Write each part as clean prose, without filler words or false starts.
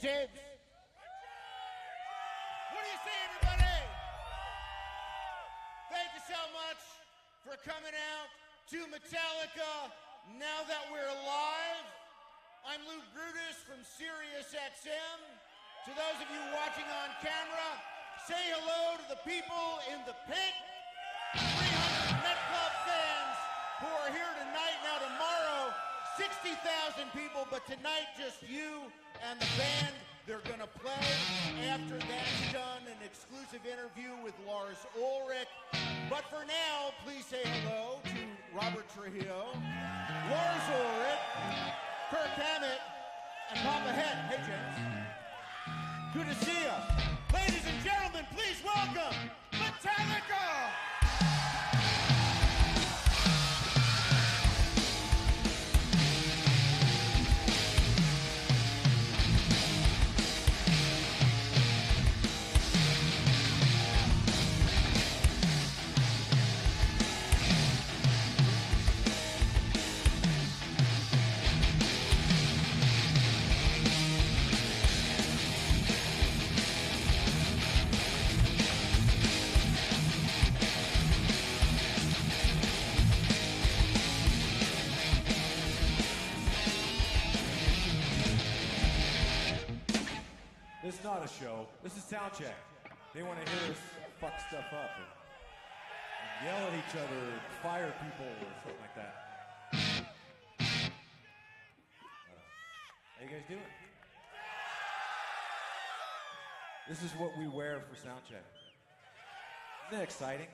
James. What do you say, everybody? Thank you so much for coming out to Metallica. Now that we're live, I'm Luke Brutus from Sirius XM. To those of you watching on camera, say hello to the people in the pit. 300 Met Club fans who are here tonight. Now tomorrow, 60,000 people, but tonight just you and the band. They're gonna play. After that's done, an exclusive interview with Lars Ulrich. But for now, please say hello to Robert Trujillo, Lars Ulrich, Kirk Hammett, and Papa Head. Hey, James. Good to see you. Ladies and gentlemen, please welcome Metallica! This is not a show. This is Soundcheck. They want to hear us fuck stuff up and yell at each other and fire people or something like that. How you guys doing? This is what we wear for Soundcheck. Isn't that exciting?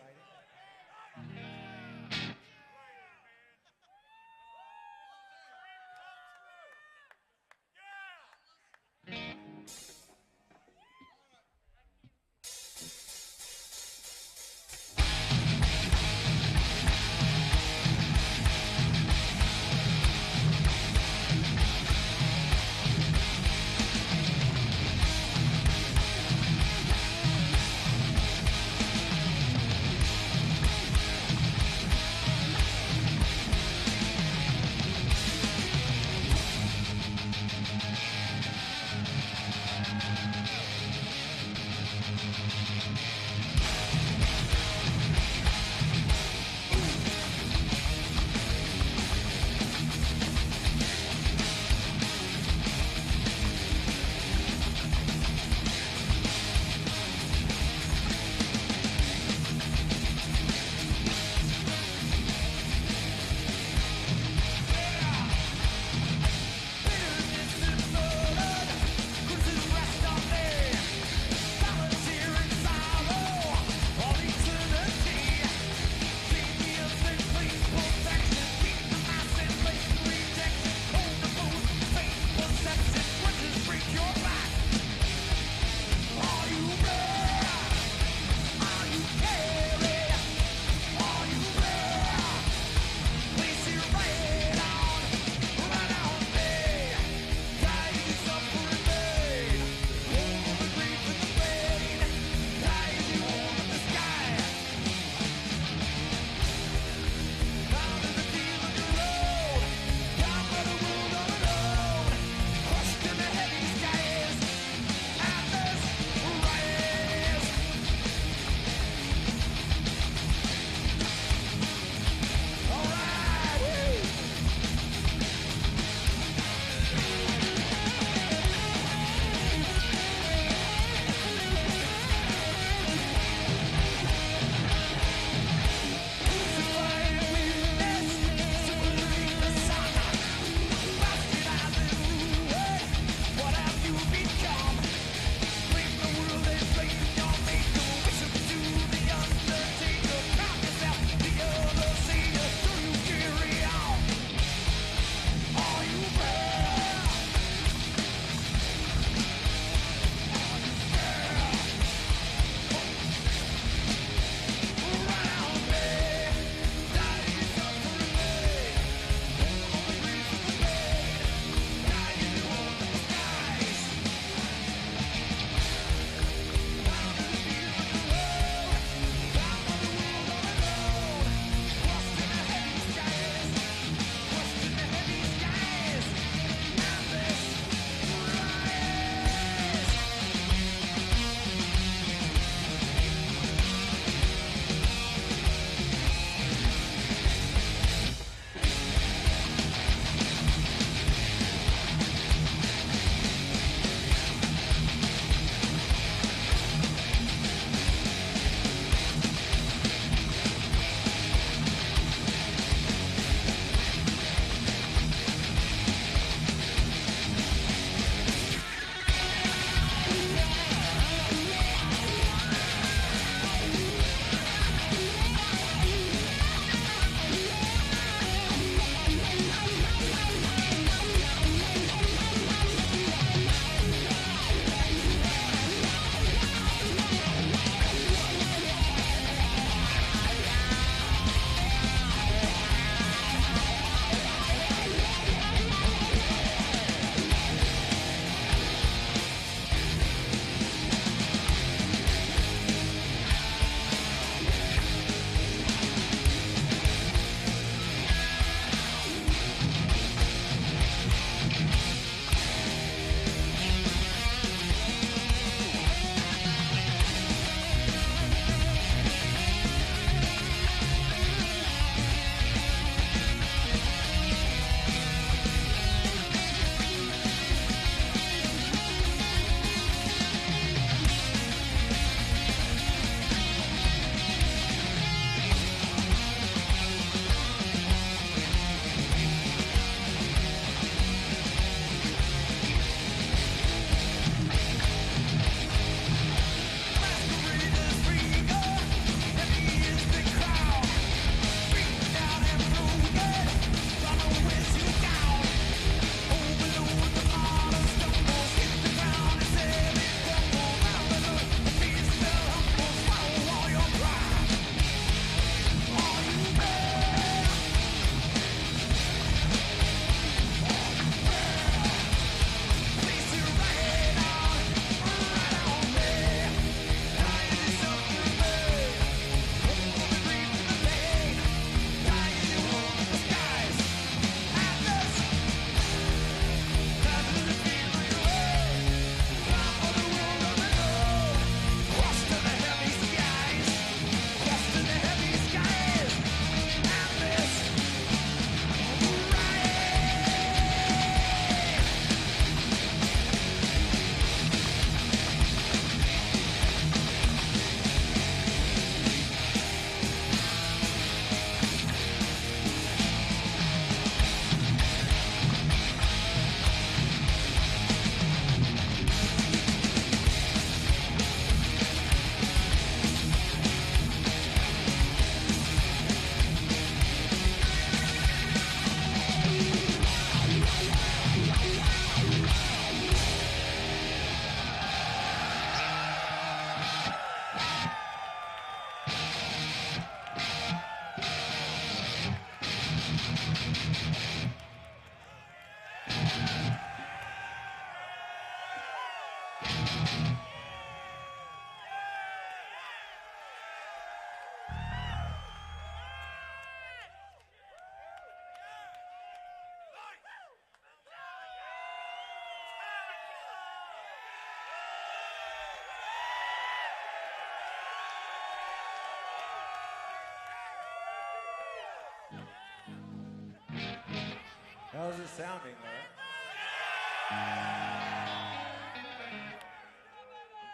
How's it sounding, Lars?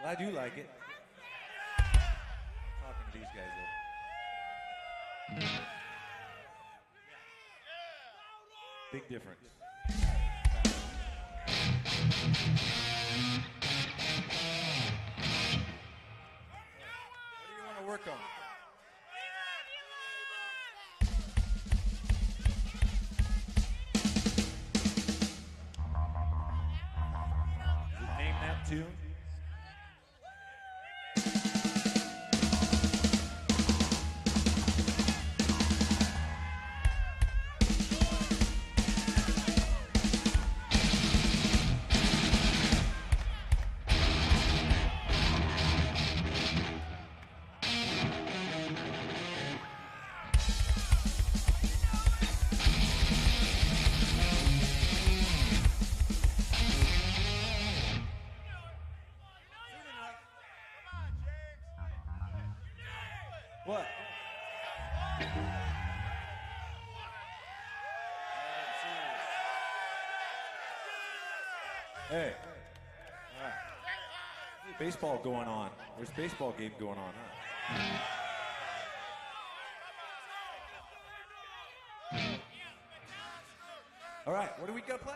Glad you like it. Talking to these guys though. Big difference. What do you want to work on? Name that tune. What? Hey. All right. Baseball going on. There's a baseball game going on, huh? All right, what do we got to play?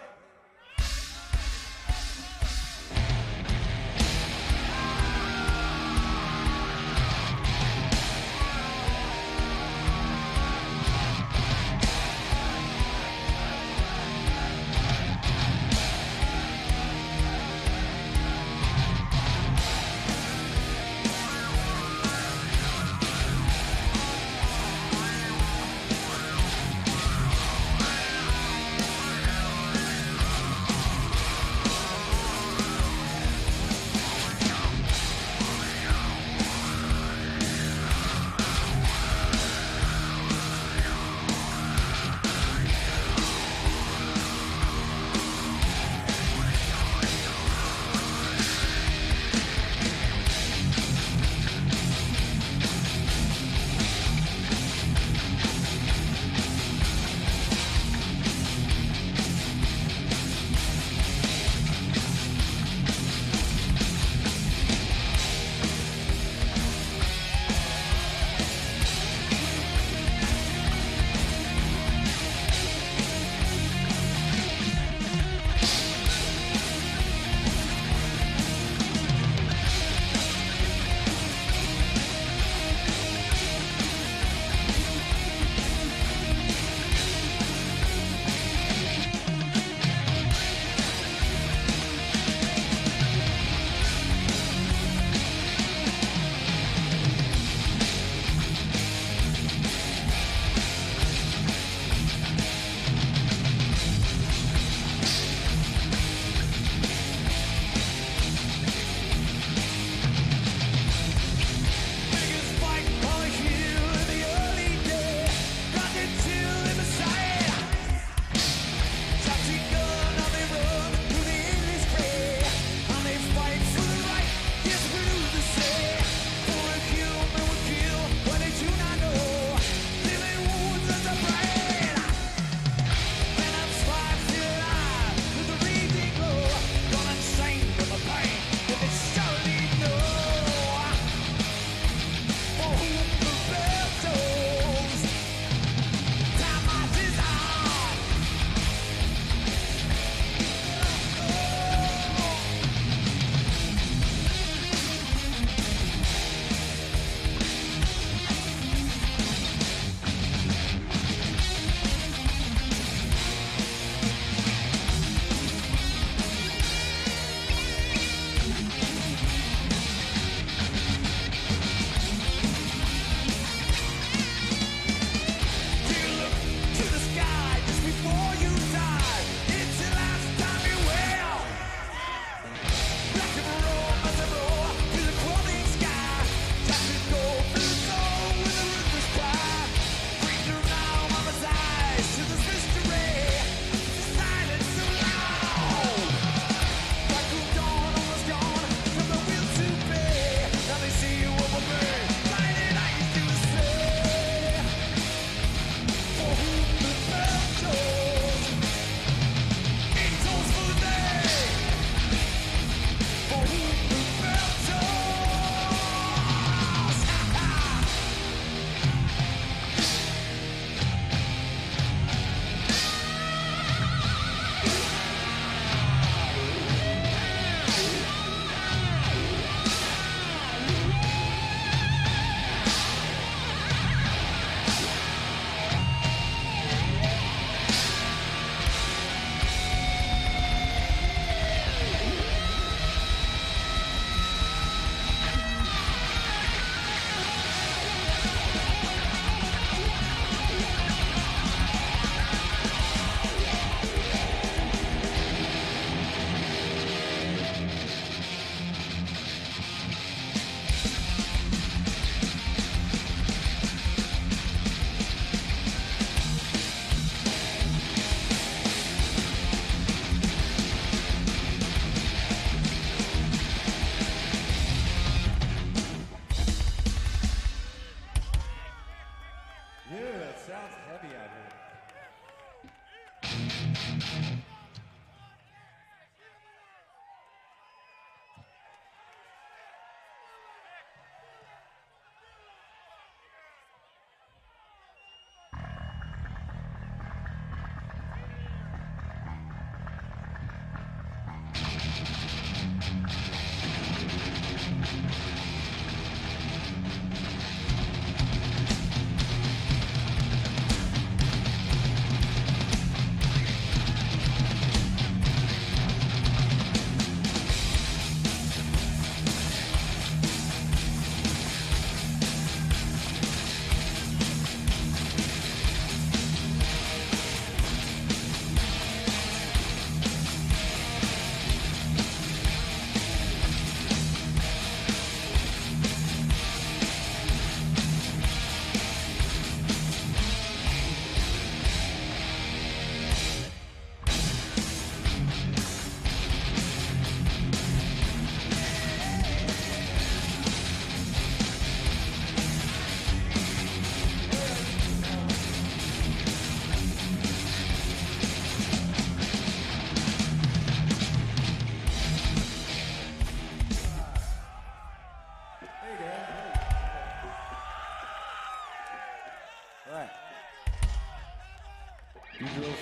You drove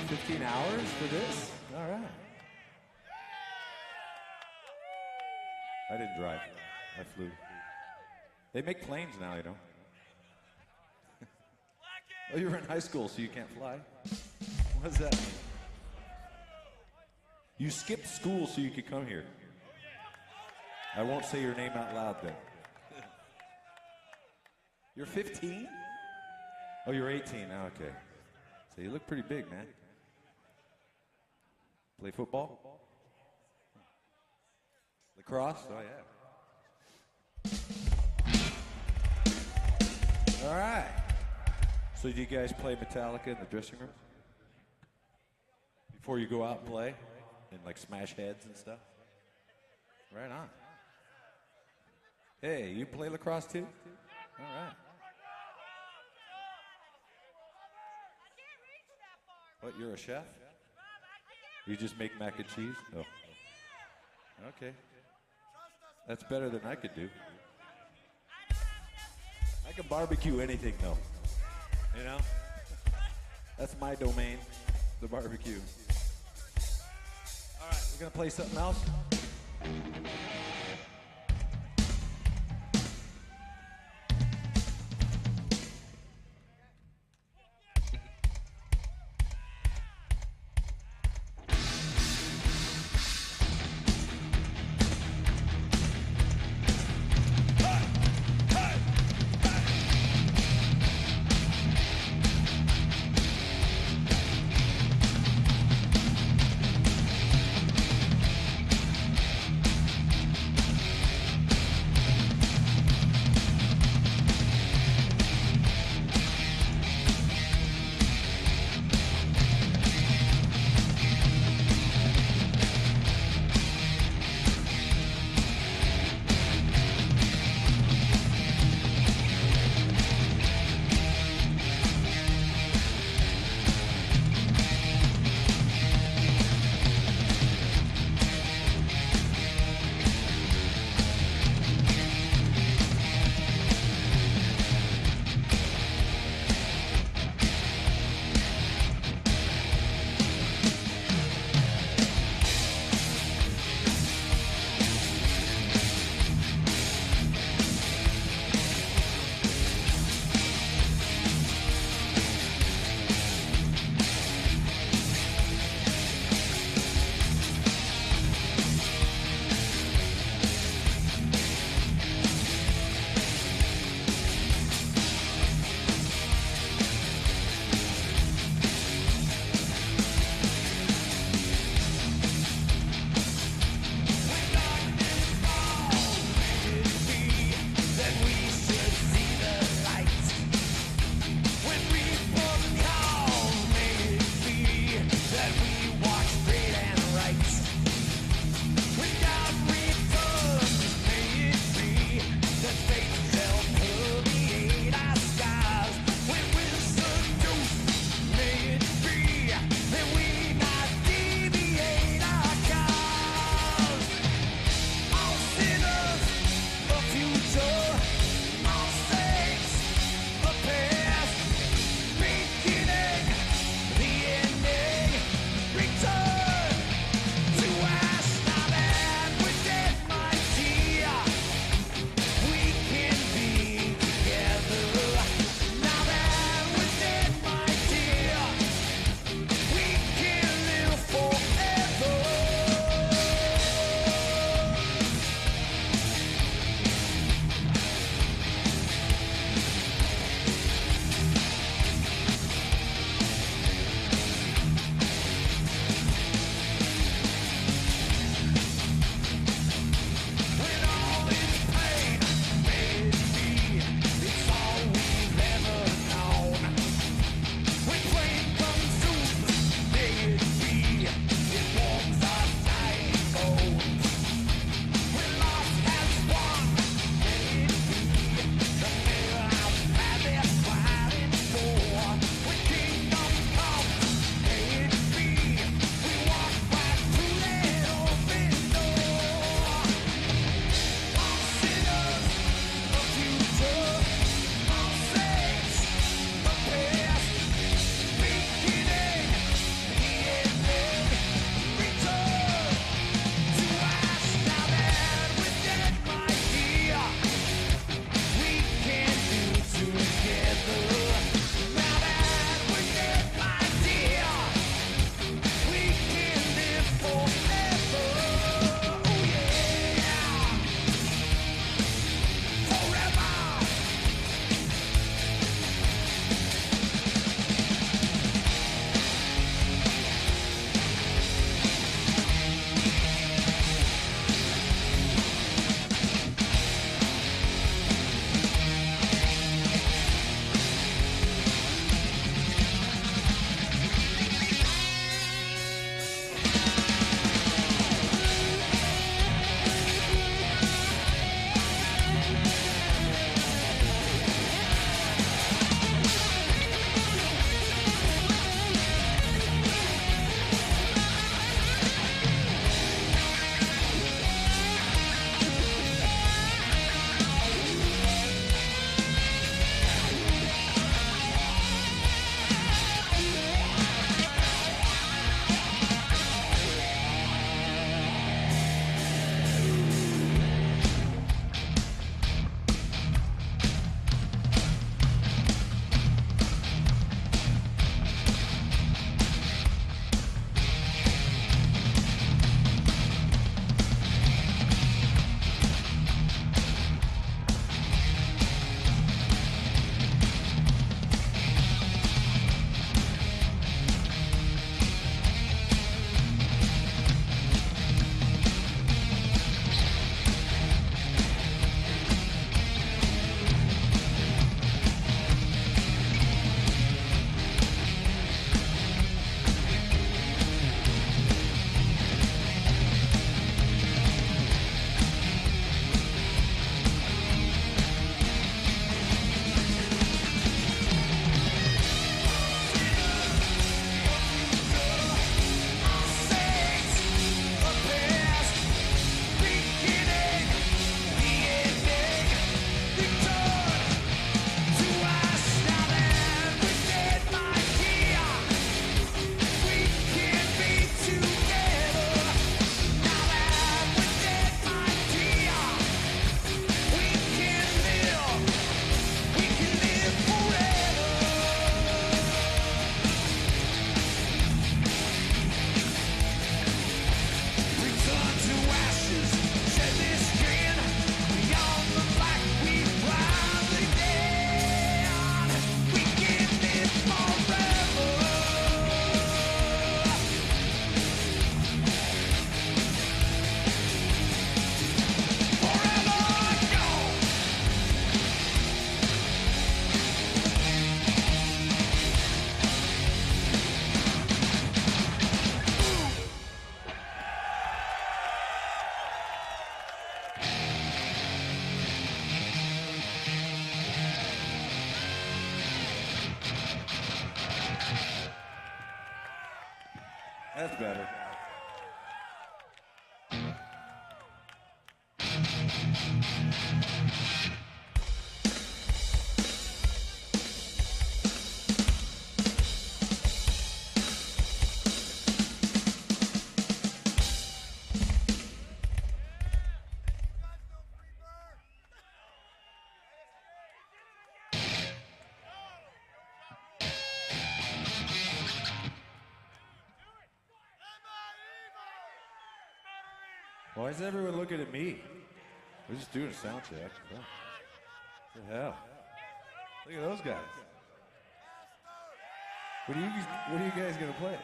15 hours for this? All right. I didn't drive. I flew. They make planes now, you know. Oh, you were in high school, so you can't fly? What does that mean? You skipped school so you could come here. I won't say your name out loud then. You're 15? Oh, you're 18. Oh, okay. So you look pretty big, man. Play football? Lacrosse? Oh, yeah. All right. So do you guys play Metallica in the dressing room? Before you go out and play? And like smash heads and stuff? Right on. Hey, you play lacrosse too? All right. What, you're a chef? You just make mac and cheese? Oh. Okay. That's better than I could do. I can barbecue anything though. You know? That's my domain, the barbecue. All right, we're gonna play something else. That's better. Why is everyone looking at me? We're just doing a sound check. What the hell? Look at those guys. What are you guys gonna play?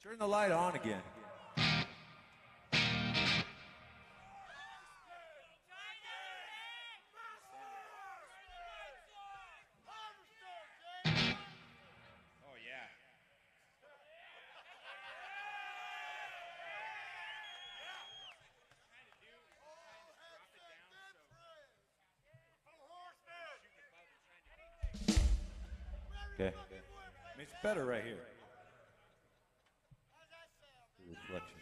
Turn the light on again. Oh, yeah. Okay. It's better right here. Reflection.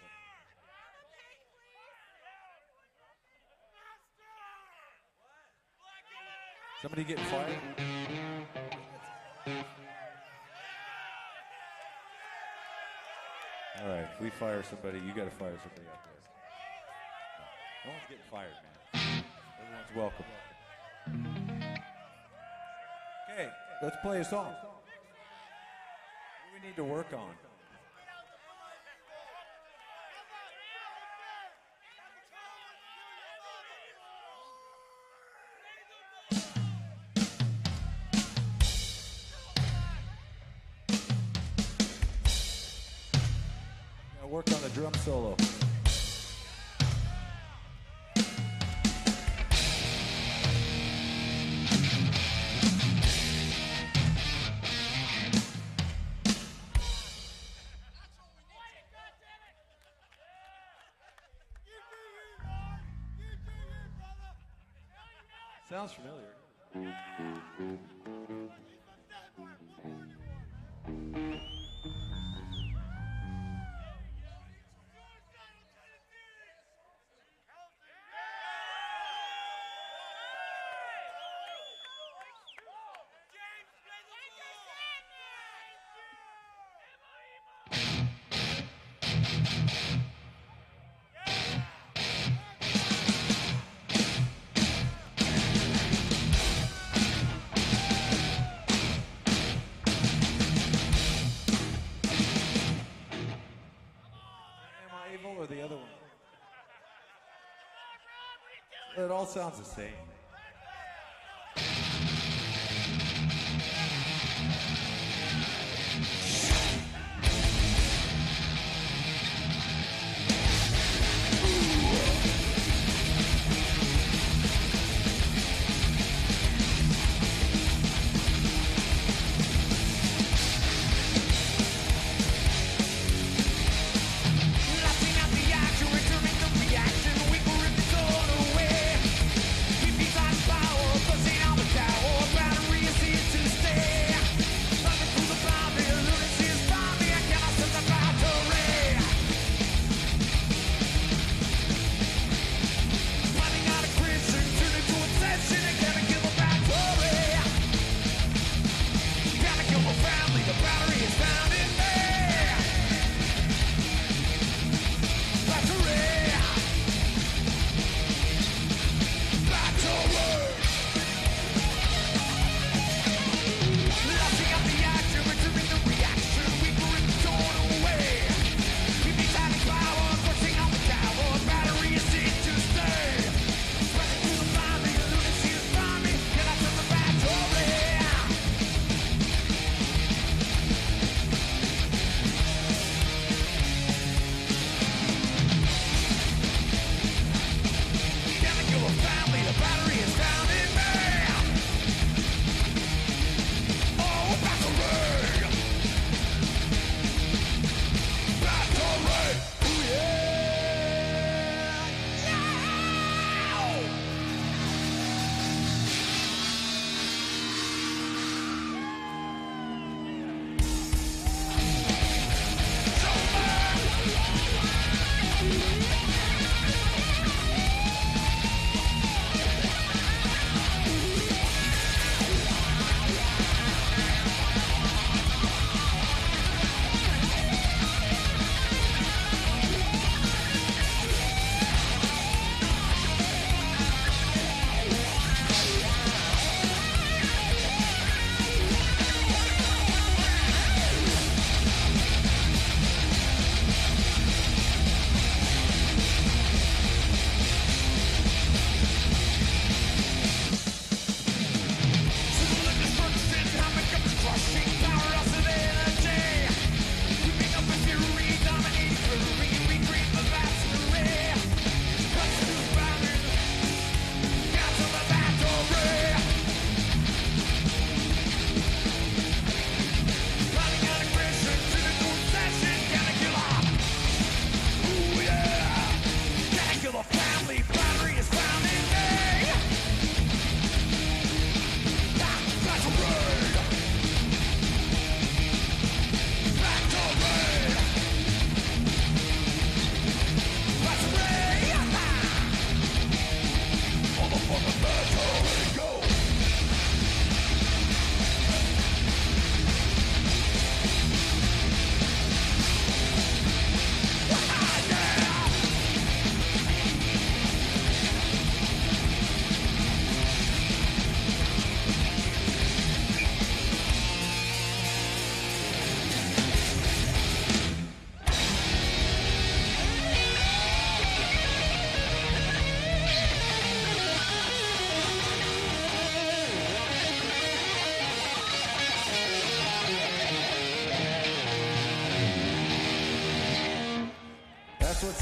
Somebody getting fired? All right, if we fire somebody, you got to fire somebody out there. No one's getting fired, man. Everyone's welcome. Okay, let's play a song. What do we need to work on? Work on the drum solo. Sounds familiar. Or the other one? It all sounds the same.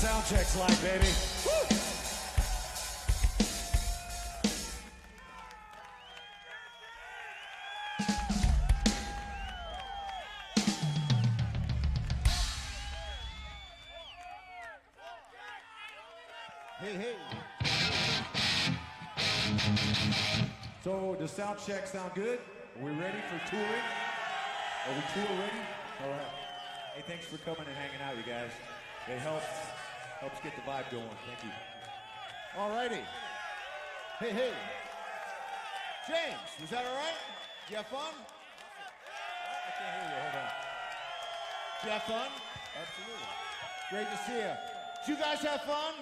Soundcheck's like, baby. Woo! Hey, hey. So, does Soundcheck sound good? Are we ready for touring? Are we tour ready? All right. Hey, thanks for coming and hanging out, you guys. It helps get the vibe going. Thank you. All righty. Hey, hey. James, was that all right? Did you have fun? I can't hear you. Hold on. Did you have fun? Absolutely. Great to see you. Did you guys have fun?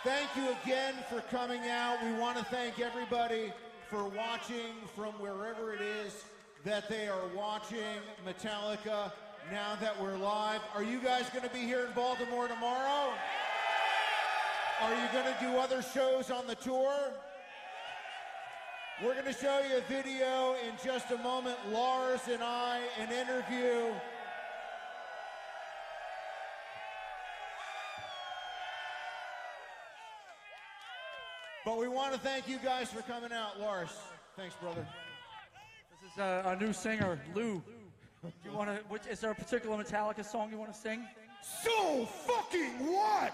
Thank you again for coming out. We want to thank everybody for watching from wherever it is that they are watching Metallica now that we're live. Are you guys going to be here in Baltimore tomorrow? Are you going to do other shows on the tour? We're going to show you a video in just a moment. Lars and I, an interview. But we want to thank you guys for coming out. Lars, thanks, brother. This is our new singer, Lou. Do you want to? Is there a particular Metallica song you want to sing? So fucking what?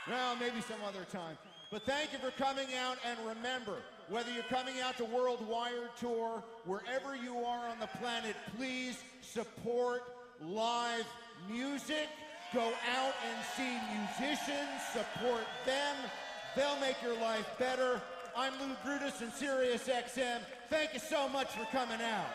Well, maybe some other time. But thank you for coming out, and remember, whether you're coming out to WorldWired Tour, wherever you are on the planet, please support live music. Go out and see musicians, support them. They'll make your life better. I'm Lou Brutus and Sirius XM. Thank you so much for coming out.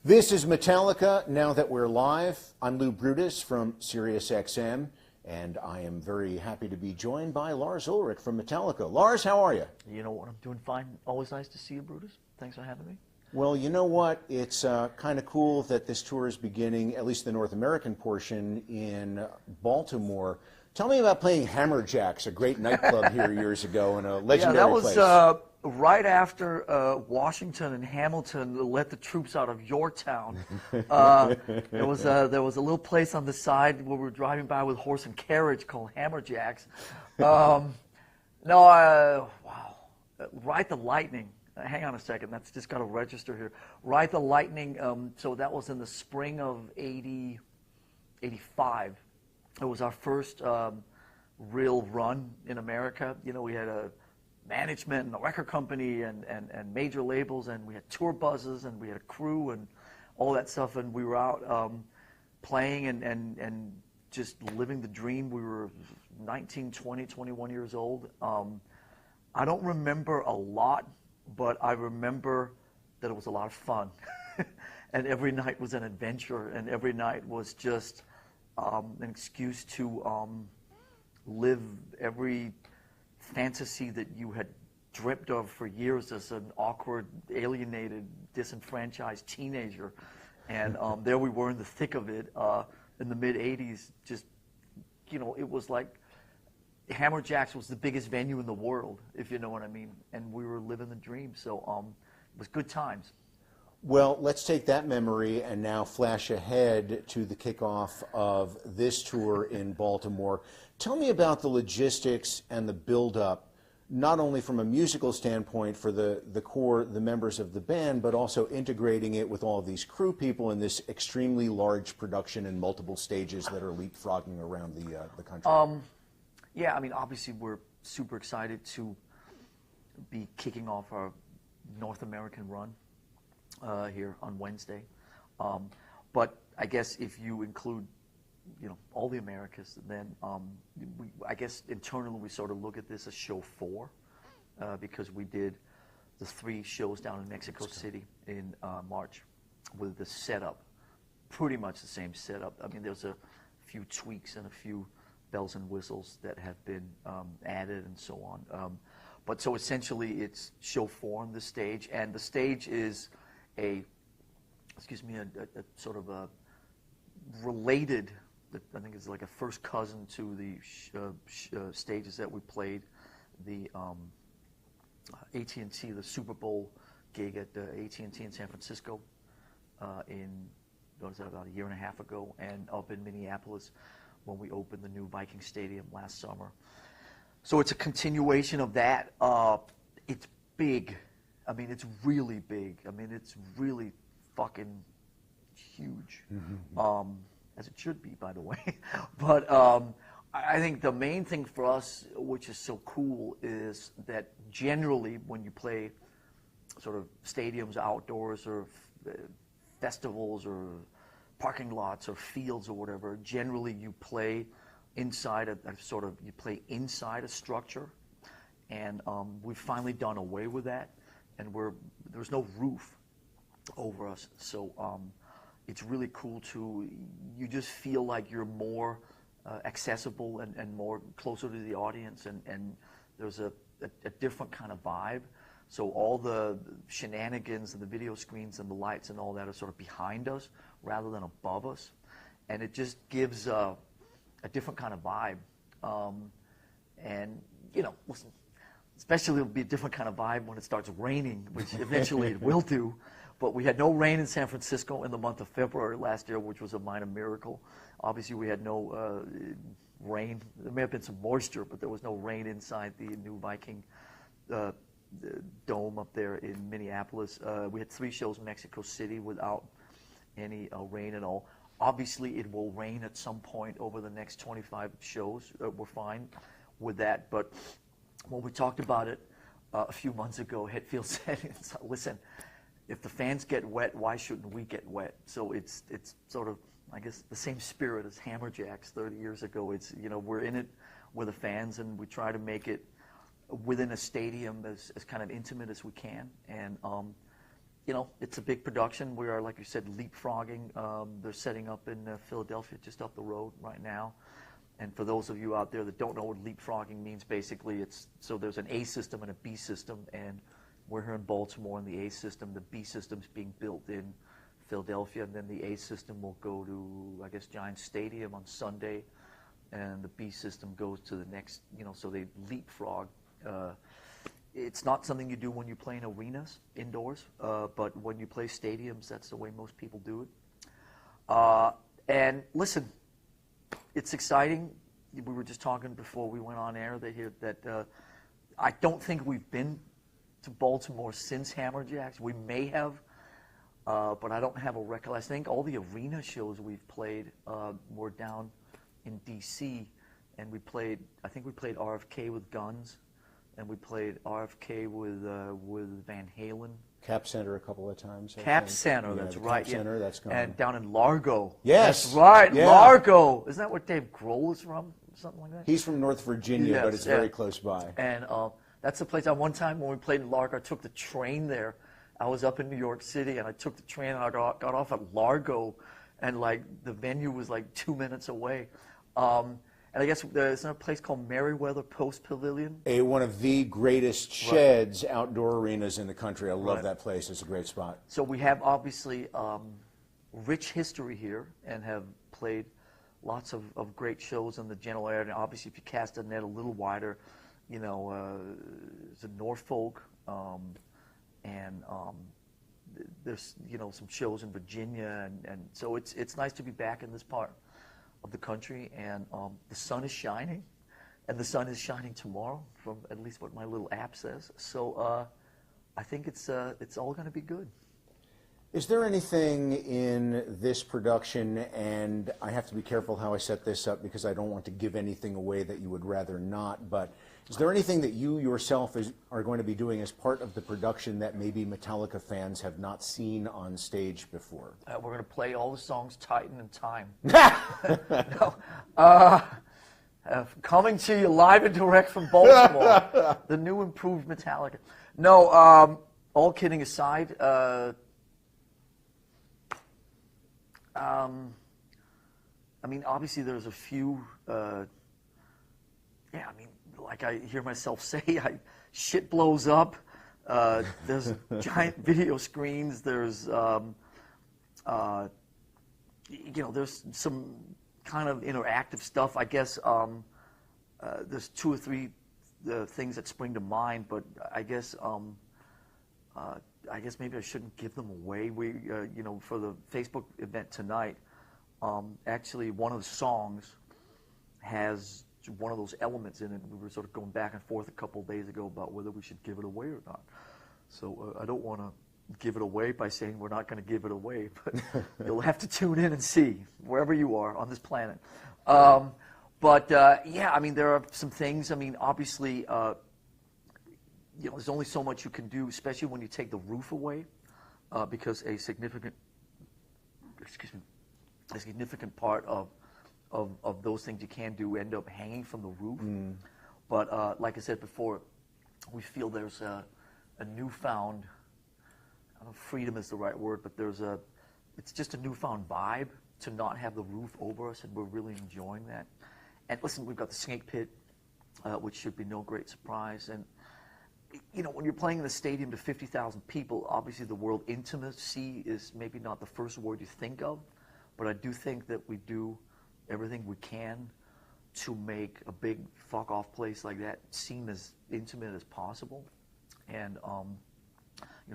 This is Metallica, now that we're live. I'm Lou Brutus from Sirius XM, and I am very happy to be joined by Lars Ulrich from Metallica. Lars, how are you? You know what, I'm doing fine. Always nice to see you, Brutus. Thanks for having me. Well, you know what? It's kind of cool that this tour is beginning, at least the North American portion, in Baltimore. Tell me about playing Hammerjacks, a great nightclub here years ago in a legendary place. Yeah, that was right after Washington and Hamilton let the troops out of Yorktown. There was a little place on the side where we were driving by with horse and carriage called Hammerjacks. Wow. Ride the Lightning. Hang on a second, that's just got to register here. Ride the Lightning, so that was in the spring of 85. It was our first real run in America. You know, we had a management and a record company and major labels, and we had tour buses, and we had a crew and all that stuff, and we were out playing and just living the dream. We were 19, 20, 21 years old. I don't remember a lot, but I remember that it was a lot of fun. And every night was an adventure, and every night was just an excuse to live every fantasy that you had dreamt of for years as an awkward, alienated, disenfranchised teenager. And there we were in the thick of it in the mid-'80s. Just, you know, it was like Hammerjacks was the biggest venue in the world, if you know what I mean. And we were living the dream. So it was good times. Well, let's take that memory and now flash ahead to the kickoff of this tour in Baltimore. Tell me about the logistics and the build-up, not only from a musical standpoint for the core, the members of the band, but also integrating it with all of these crew people in this extremely large production and multiple stages that are leapfrogging around the country. Yeah, I mean, obviously we're super excited to be kicking off our North American run here on Wednesday. But I guess if you include, you know, all the Americas, then I guess internally we sort of look at this as show 4 because we did the 3 shows down in Mexico City in March with the setup, pretty much the same setup. I mean, there's a few tweaks and a few bells and whistles that have been added and so on. But so essentially it's show 4 on the stage, and the stage is a sort of a related, I think it's like a first cousin to the stages that we played, the AT&T, the Super Bowl gig at AT&T in San Francisco about a year and a half ago, and up in Minneapolis when we opened the new Viking Stadium last summer. So it's a continuation of that. It's big. I mean, it's really big. I mean, it's really fucking huge, as it should be, by the way. But I think the main thing for us, which is so cool, is that generally when you play sort of stadiums outdoors or festivals or parking lots or fields or whatever, generally you play inside inside a structure, and we've finally done away with that, and there's no roof over us, so it's really cool you just feel like you're more accessible and more closer to the audience, and there's a different kind of vibe. So all the shenanigans and the video screens and the lights and all that are sort of behind us rather than above us. And it just gives a different kind of vibe. And, listen, especially it'll be a different kind of vibe when it starts raining, which eventually it will do. But we had no rain in San Francisco in the month of February last year, which was a minor miracle. Obviously, we had no rain. There may have been some moisture, but there was no rain inside the new Viking dome up there in Minneapolis. We had 3 shows in Mexico City without any rain at all. Obviously, it will rain at some point over the next 25 shows. We're fine with that. But when we talked about it a few months ago, Hetfield said, listen, if the fans get wet, why shouldn't we get wet? So it's sort of, I guess, the same spirit as Hammerjacks 30 years ago. It's, we're in it with the fans, and we try to make it within a stadium as kind of intimate as we can. And, it's a big production. We are, like you said, leapfrogging. They're setting up in Philadelphia, just up the road right now. And for those of you out there that don't know what leapfrogging means, basically so there's an A system and a B system, and we're here in Baltimore in the A system. The B system's being built in Philadelphia, and then the A system will go to, I guess, Giants Stadium on Sunday, and the B system goes to the next, so they leapfrog. It's not something you do when you play in arenas indoors, but when you play stadiums, that's the way most people do it. And listen, it's exciting. We were just talking before we went on air that I don't think we've been to Baltimore since Hammerjacks. We may have, but I don't have a recollection. I think all the arena shows we've played were down in D.C., and I think we played RFK with Guns, and we played RFK with Van Halen. Cap Center a couple of times. Cap Center, that's right. Cap Center, that's gone. And down in Largo. Yes. That's right, yeah. Largo. Isn't that where Dave Grohl is from? Something like that? He's from North Virginia, Yes, but it's very close by. And that's the place. One time when we played in Largo, I took the train there. I was up in New York City, and I took the train, and I got off at Largo, and the venue was 2 minutes away. And I guess there's another place called Merriweather Post Pavilion. One of the greatest sheds, outdoor arenas in the country. I love that place. It's a great spot. So we have obviously rich history here, and have played lots of great shows in the general area. And obviously, if you cast the net a little wider, there's a Norfolk, and there's some shows in Virginia, and so it's nice to be back in this part of the country, and the sun is shining, and the sun is shining tomorrow, from at least what my little app says. So I think it's all going to be good. Is there anything in this production, and I have to be careful how I set this up because I don't want to give anything away that you would rather not, but is there anything that you yourself are going to be doing as part of the production that maybe Metallica fans have not seen on stage before? We're going to play all the songs Titan and Time. Coming to you live and direct from Baltimore, the new improved Metallica. No, all kidding aside, I mean, obviously there's a few, like I hear myself say, shit blows up. There's giant video screens. There's, there's some kind of interactive stuff. I guess there's 2 or 3 the things that spring to mind, but I guess maybe I shouldn't give them away. We, for the Facebook event tonight, actually one of the songs has one of those elements in it. We were sort of going back and forth a couple of days ago about whether we should give it away or not. So I don't want to give it away by saying we're not going to give it away, but you'll have to tune in and see wherever you are on this planet. Yeah, I mean, there are some things. I mean, obviously, there's only so much you can do, especially when you take the roof away, because a significant part of those things you can do end up hanging from the roof. But like I said before, we feel there's a newfound, I don't know if freedom is the right word, but it's just a newfound vibe to not have the roof over us, and we're really enjoying that. And listen, we've got the Snake Pit, which should be no great surprise. And when you're playing in the stadium to 50,000 people, obviously the word intimacy is maybe not the first word you think of, but I do think that we do everything we can to make a big fuck-off place like that seem as intimate as possible. And,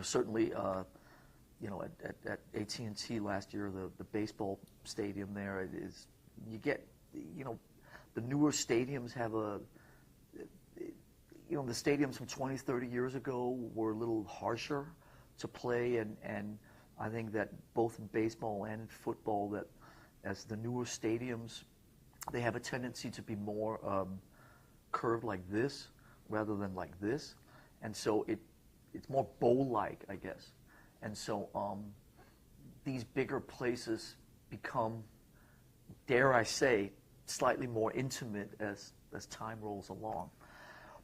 certainly, at AT&T last year, the baseball stadium there, you get, the newer stadiums have the stadiums from 20, 30 years ago were a little harsher to play, and I think that both in baseball and in football, that as the newer stadiums, they have a tendency to be more curved like this rather than like this, and so it's more bowl-like, I guess. And so these bigger places become, dare I say, slightly more intimate as time rolls along.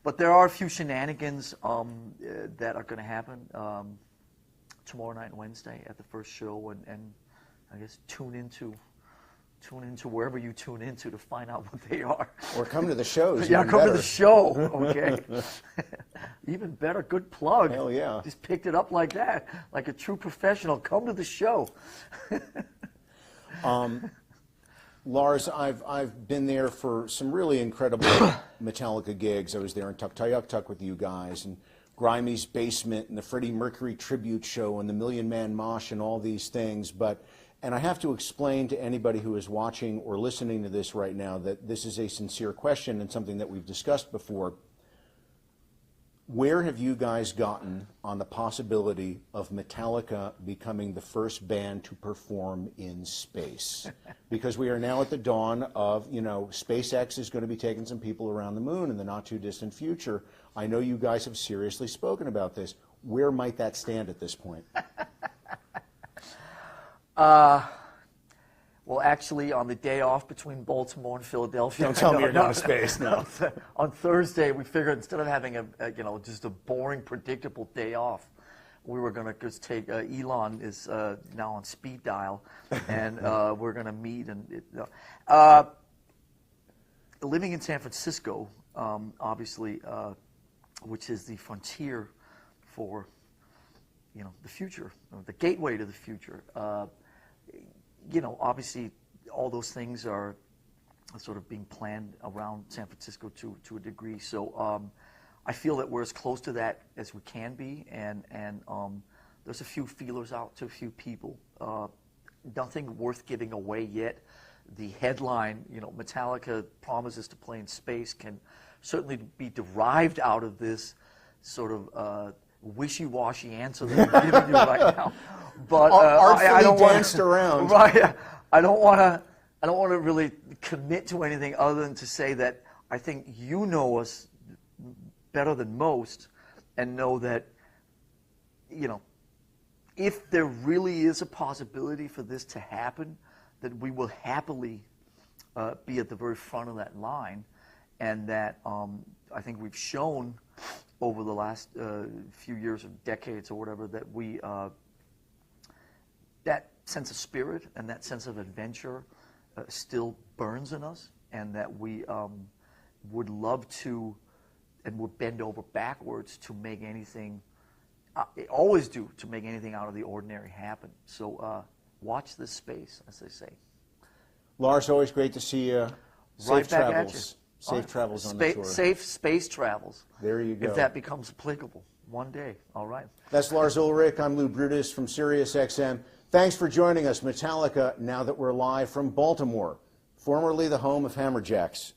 But there are a few shenanigans that are going to happen tomorrow night and Wednesday at the first show, and I guess tune into wherever you tune into to find out what they are. Or come to the shows. Yeah, come to the show. Okay. Even better. Good plug. Hell yeah. Just picked it up like that, like a true professional. Come to the show. Lars, I've been there for some really incredible Metallica gigs. I was there in Tuktoyaktuk with you guys, and Grimey's Basement, and the Freddie Mercury tribute show, and the Million Man Mosh, and all these things. And I have to explain to anybody who is watching or listening to this right now that this is a sincere question and something that we've discussed before. Where have you guys gotten on the possibility of Metallica becoming the first band to perform in space? Because we are now at the dawn of, SpaceX is going to be taking some people around the moon in the not too distant future. I know you guys have seriously spoken about this. Where might that stand at this point? Well, actually, on the day off between Baltimore and Philadelphia. Don't tell me you're going to space now. On Thursday, we figured instead of having just a boring, predictable day off, we were going to just take. Elon is now on speed dial, and we're going to meet. And living in San Francisco, obviously, which is the frontier for the future, the gateway to the future. Obviously, all those things are sort of being planned around San Francisco to a degree. So I feel that we're as close to that as we can be, and there's a few feelers out to a few people. Nothing worth giving away yet. The headline, Metallica promises to play in space, can certainly be derived out of this sort of wishy-washy answer that I'm giving you right now. But I don't danced around. Right. I don't want to really commit to anything other than to say that I think you know us better than most, and know that if there really is a possibility for this to happen, that we will happily be at the very front of that line, and that I think we've shown over the last few years or decades or whatever that we that sense of spirit and that sense of adventure still burns in us, and that we would love to and would bend over backwards to make anything, always do, to make anything out of the ordinary happen. So watch this space, as they say. Lars, always great to see you. Right Safe back at travels. Safe travels on the tour. Safe space travels. There you go. If that becomes applicable one day. All right. That's Lars Ulrich. I'm Lou Brutus from SiriusXM. Thanks for joining us, Metallica, now that we're live from Baltimore, formerly the home of Hammerjacks.